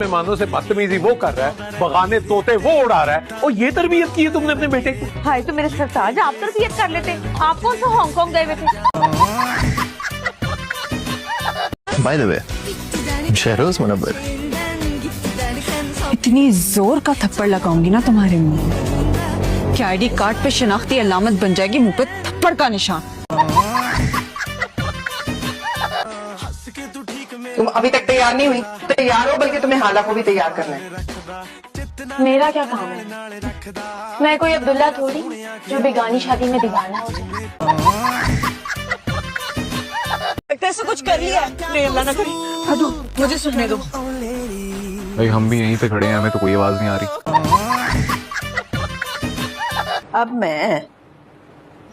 मेहमानों से बदतमीजी वो कर रहा है, बगाने तोते वो उड़ा रहा है, और ये तरबियत की है तुमने अपने बेटे की। हाय तो मेरे सरताज, आप तरबियत कर लेते। आप कौन सा हांगकांग गए हुए थे? By the way, Shehroz Munawar, इतनी जोर का थप्पड़ लगाऊंगी ना तुम्हारे मुंह कि आईडी कार्ड पे शिनाख्ती अलामत बन जाएगी, मुंह पे थप्पड़ का निशान। तुम अभी तक तैयार नहीं हुई? तैयार हो, बल्कि तुम्हें हाला को भी तैयार करना है। मेरा क्या काम है? मैं कोई अब्दुल्ला थोड़ी जो बेगानी शादी में दीवाना हो जाए। ऐसा कुछ कर लिया है? अल्लाह ना करे। हटो, मुझे सुनने दो। भाई हम भी यहीं पे खड़े हैं, हमें तो कोई आवाज नहीं आ रही। अब मैं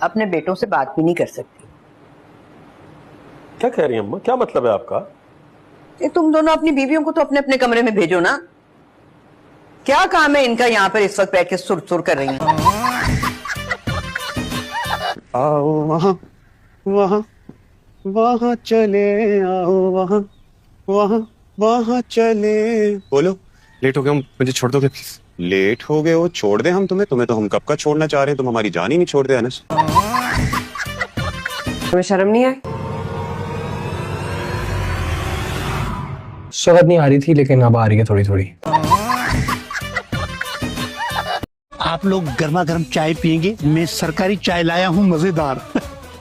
अपने बेटों से बात भी नहीं कर सकती। क्या कह रही हैं अम्मा? क्या मतलब है आपका? तुम दोनों अपनी बीवियों को तो अपने अपने कमरे में भेजो ना। क्या काम है इनका यहाँ पर इस वक्त बैठ के सुर सुर कर रही हैं? आओ वहाँ वहाँ वहाँ चले, आओ वहाँ वहाँ वहाँ चले। बोलो, लेट हो गए हम, मुझे छोड़ दोगे प्लीज? लेट हो गए हो, छोड़ दे हम तुम्हें? तुम्हें तो हम कब का छोड़ना चाह रहे हैं, तुम हमारी जान ही नहीं छोड़ दे अनस। तुम्हें शर्म नहीं आई? शहद नहीं आ रही थी, लेकिन अब आ रही है थोड़ी थोड़ी। आप लोग गर्मा गर्म चाय पियेंगे? मैं सरकारी चाय लाया हूँ, मजेदार।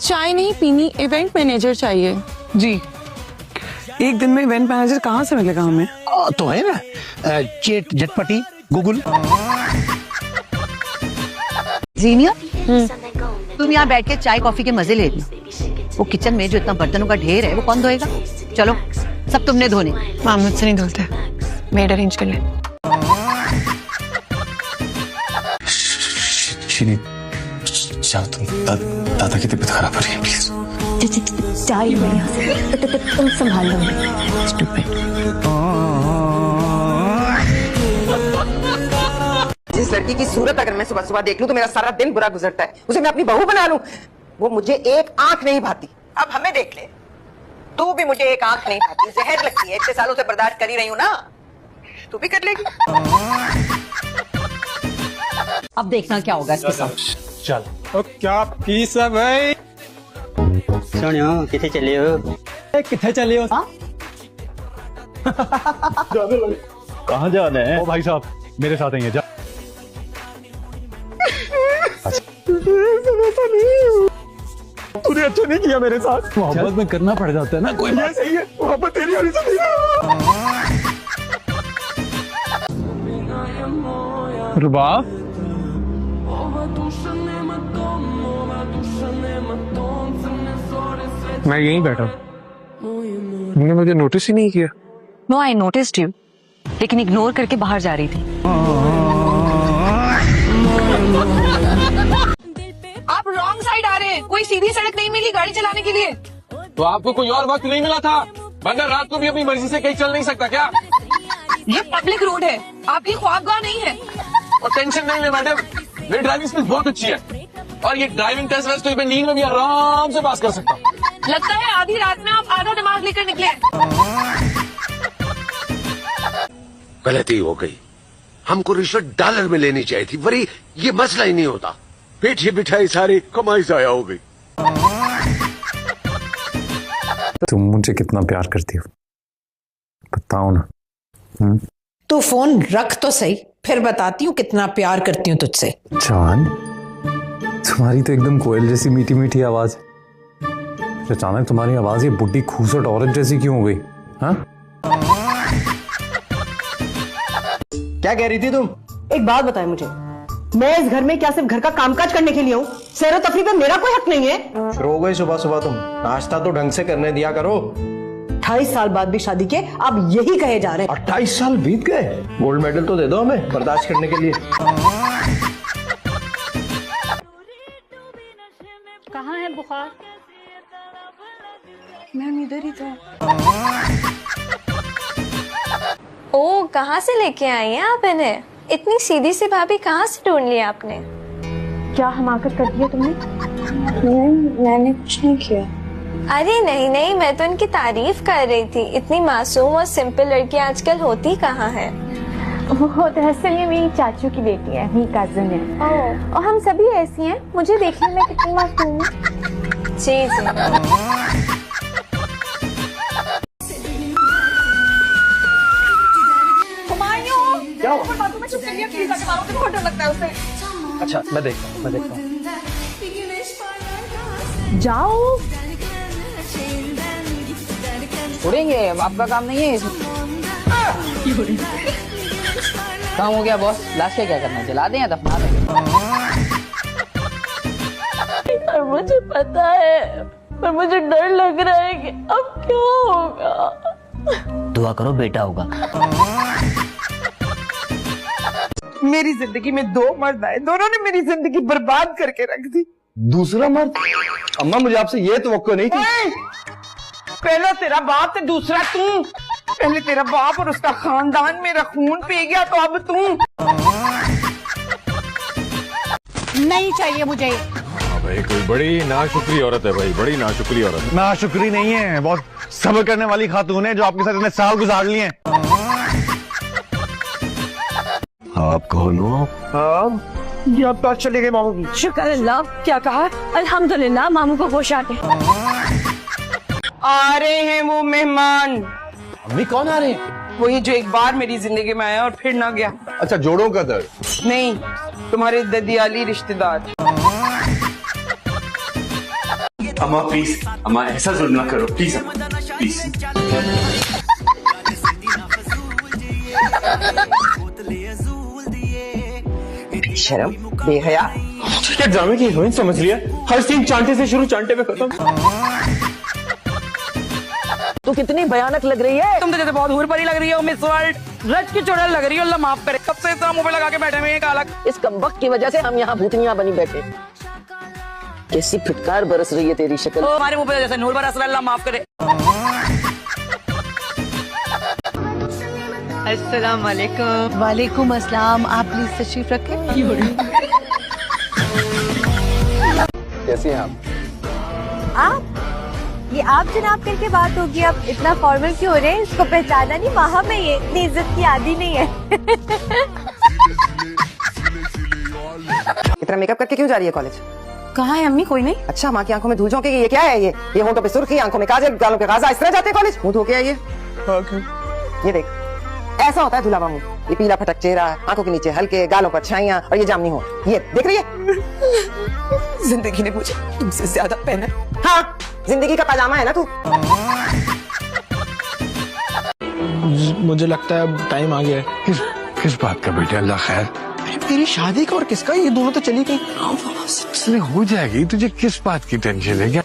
चाय नहीं पीनी, इवेंट मैनेजर चाहिए जी। एक दिन में इवेंट मैनेजर कहाँ से मिलेगा हमें? तो है ना, चेट झटपटी गूगल। जीनिया, तुम यहाँ बैठ के चाय कॉफी के मजे ले लो। वो किचन में जो इतना बर्तनों का ढेर है वो कौन धोएगा? चलो, सब तुमने धोने। माँ मुझसे नहीं धुलते, मेड अरेंज कर ले। शिनी, जाओ तुम, दादा की तबीयत खराब हो रही है, प्लीज। चाय तुम संभाल लो। जिस लड़की की सूरत अगर मैं सुबह सुबह देख लूं तो मेरा सारा दिन बुरा गुजरता है। उसे मैं अपनी बहू बना लूं, वो मुझे एक आंख नहीं भाती। अब हमें देख ले, तू भी मुझे एक आंख नहीं भाती, जहर लगती है। इतने सालों से बर्दाश्त कर ही रही हूं ना, तू भी कर लेगी। अब देखना क्या होगा इसके साथ। चल तो क्या पीस है भाई? सुनियो, किथे चले हो? किथे चले हो? कहाँ जाना है? ओ भाई साहब मेरे साथ आइए। जा तूने अच्छा नहीं किया मेरे साथ। मोहब्बत में करना पड़ जाता है ना, कोई बात सही है, मोहब्बत तेरी वाली से नहीं है। रुबाब, मैं यहीं बैठा, तुमने मुझे नोटिस ही नहीं किया। नो, आई नोटिस्ड यू, लेकिन इग्नोर करके बाहर जा रही थी। आप रॉन्ग साइड आ रहे हैं, कोई सीधी सड़क नहीं मिली गाड़ी चलाने के लिए। तो आपको कोई और वक्त नहीं मिला था? वरना रात को भी अपनी मर्जी से कहीं चल नहीं सकता क्या? ये पब्लिक रोड है, आपकी ख्वाबगाह नहीं है। और टेंशन नहीं ले मैडम, मेरी ड्राइविंग स्किल्स बहुत अच्छी है, और ये ड्राइविंग टेस्ट वेस्ट तो मैं नींद में भी आराम से पास कर सकता हूँ। लगता है आधी रात में आप आधा दिमाग लेकर निकले। गलती हो गई, हमको रिश्वत डॉलर में लेनी चाहिए थी, वरी ये मसला ही नहीं होता। बैठे बिठाई सारी कमाई जाया हो गई। तुम मुझे कितना प्यार करती हो बताओ ना। तू फोन रख तो सही, फिर बताती हूँ कितना प्यार करती हूँ तुझसे। जान, तुम्हारी तो एकदम कोयल जैसी मीठी मीठी आवाज है। अचानक तुम्हारी आवाज ये बुढ़ी खूबसूरत औरत जैसी क्यों हो गई? हाँ, क्या कह रही थी तुम? एक बात बताए मुझे, मैं इस घर में क्या सिर्फ घर का कामकाज करने के लिए हूँ? सैर तफरी पे मेरा कोई हक नहीं है? रो गई सुबह सुबह तुम, नाश्ता तो ढंग से करने दिया करो। 28 साल बाद भी शादी के अब यही कहे जा रहे हैं। 28 साल बीत गए, गोल्ड मेडल तो दे दो हमें बर्दाश्त करने के लिए। कहाँ है बुखार? मैं इधर ही था। ओ, कहाँ से लेके आई हैं आप इन्हें? इतनी सीधी सी भाभी कहाँ से ढूंढ लिया आपने? क्या हमाकत कर दिया तुमने? मैंने कुछ नहीं किया। अरे नहीं नहीं, मैं तो इनकी तारीफ कर रही थी। इतनी मासूम और सिंपल लड़की आजकल होती कहाँ है। वो दरअसल ये मेरी चाचू की बेटी है, मेरी कजिन है। और हम सभी ऐसी हैं। मुझे देखने में कितनी मासूम है। जी जी। अच्छा मैं देखता हूँ जाओ। उड़ेंगे, आपका काम नहीं है। काम हो गया बॉस, लाश क्या करना है, जला दें या दफना दें? और मुझे पता है, पर मुझे डर लग रहा है कि अब क्या होगा। दुआ करो बेटा होगा। मेरी जिंदगी में दो मर्द आए, दोनों ने मेरी जिंदगी बर्बाद करके रख दी। दूसरा मर्द? अम्मा मुझे आपसे ये तवक्को नहीं थी। पहला तेरा बाप तो दूसरा तू। पहले तेरा बाप और उसका खानदान मेरा खून पी गया, तो अब तू। नहीं चाहिए मुझे। भाई कोई बड़ी नाशुक्री औरत है भाई, बड़ी नाशुक्री औरत है। नाशुक्री नहीं है, बहुत सब्र करने वाली खातून है जो आपके साथ इतने साल गुजार लिए हैं। आप कौन हो? ये आप तो आज चले गए मामू की। शुक्र अल्लाह। क्या कहा? अल्हम्दुलिल्लाह, मामू को होश आ गए। आ रहे हैं वो मेहमान। अम्मी कौन आ रहे हैं? वही जो एक बार मेरी जिंदगी में आया और फिर ना गया। अच्छा, जोड़ों का दर्द? नहीं, तुम्हारे ददियाली रिश्तेदार। अम्मा प्लीज, अम्मा ऐसा जुल्म ना करो प्लीज, प्लीज। शर्म, बेहया। क्या ड्रामे की हीरोइन समझ लिया? हर सीन चांटे से शुरू, चांटे पे खत्म। तू कितनी भयानक लग रही है। तुम तो जैसे बहुत हूर परी लग रही हो मिस वर्ल्ड। रज की चुड़ैल लग रही हो, अल्लाह माफ करे। कब से इतना मुंह पे लगा के बैठे हुए हैं काला। इस कमबख्त की वजह से हम यहाँ भूतनियां बनी बैठे। कैसी फिटकार बरस रही है तेरी शक्ल। हमारे मुंह पे जैसे नूर बरस रहा है, अल्लाह माफ करे। अस्सलाम वालेकुम। वालेकुम अस्सलाम। आप प्लीज तशरीफ रखें। कैसी हैं आप ये आप जनाब करके बात होगी। अब इतना फॉर्मल क्यों हो रहे हैं? इसको पहचाना नहीं, वहाँ में ये इतनी इज्जत की आदी नहीं है। इतना मेकअप करके क्यों जा रही है कॉलेज? कहाँ है अम्मी? कोई नहीं। अच्छा, माँ की आंखों में धूल झोंकेगी। ये क्या है? ये होंठों पे सुर्खी, आंखों में काजल, गालों पे गाजा। इस तरह जाते हैं कॉलेज? मुंह धो के आइए। ये देख, ऐसा होता है धुलावा मुंह। ये पीला फटक चेहरा, आंखों के नीचे हल्के, गालों पर छाइयां, और ये जामनी हो। ये देख रही है? जिंदगी ने मुझे तुमसे ज्यादा पहना। हाँ, जिंदगी का पैजामा है ना तू। मुझे लगता है अब टाइम आ गया है। किस बात का बेटा? अल्लाह खैर। तेरी शादी का और किसका? ये दोनों तो चली गई। इसलिए हो जाएगी, तुझे किस बात की टेंशन है क्या?